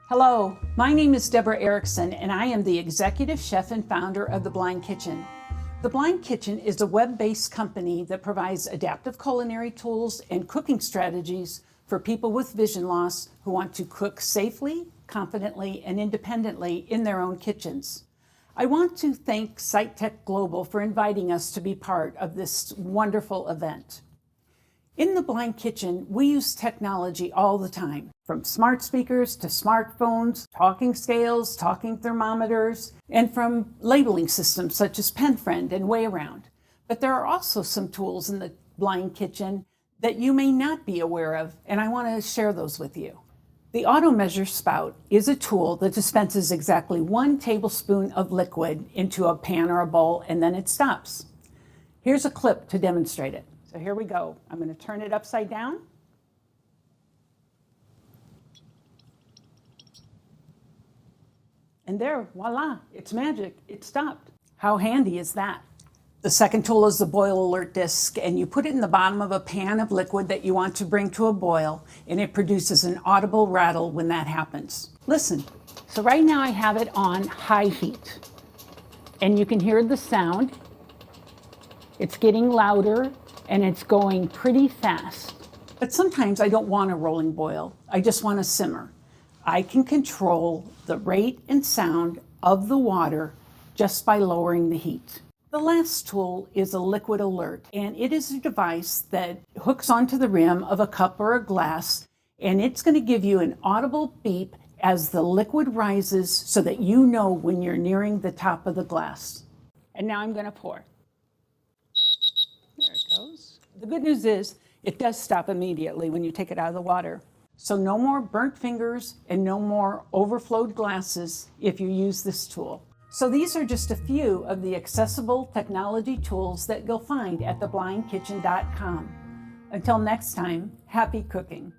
Hello, my name is Debra Erickson and I am the Executive Chef and founder of The Blind Kitchen. The Blind Kitchen is a web-based company that provides adaptive culinary tools and cooking strategies for people with vision loss who want to cook safely, confidently, and independently in their own kitchens. I want to thank SiteTech Global for inviting us to be part of this wonderful event. In The Blind Kitchen, we use technology all the time, from smart speakers to smartphones, talking scales, talking thermometers, and from labeling systems such as PenFriend and WayAround. But there are also some tools in The Blind Kitchen that you may not be aware of, and I want to share those with you. The Auto Measure Spout is a tool that dispenses exactly 1 tablespoon of liquid into a pan or a bowl, and then it stops. Here's a clip to demonstrate it. So here we go. I'm going to turn it upside down. And there, voila, it's magic. It stopped. How handy is that? The second tool is the boil alert disc, and you put it in the bottom of a pan of liquid that you want to bring to a boil, and it produces an audible rattle when that happens. Listen. So right now I have it on high heat, and you can hear the sound. It's getting louder, and it's going pretty fast. But sometimes I don't want a rolling boil. I just want to simmer. I can control the rate and sound of the water just by lowering the heat. The last tool is a liquid alert, and it is a device that hooks onto the rim of a cup or a glass, and it's going to give you an audible beep as the liquid rises so that you know when you're nearing the top of the glass. And now I'm going to pour. There it goes. The good news is it does stop immediately when you take it out of the water. So no more burnt fingers and no more overflowed glasses if you use this tool. So these are just a few of the accessible technology tools that you'll find at theblindkitchen.com. Until next time, happy cooking.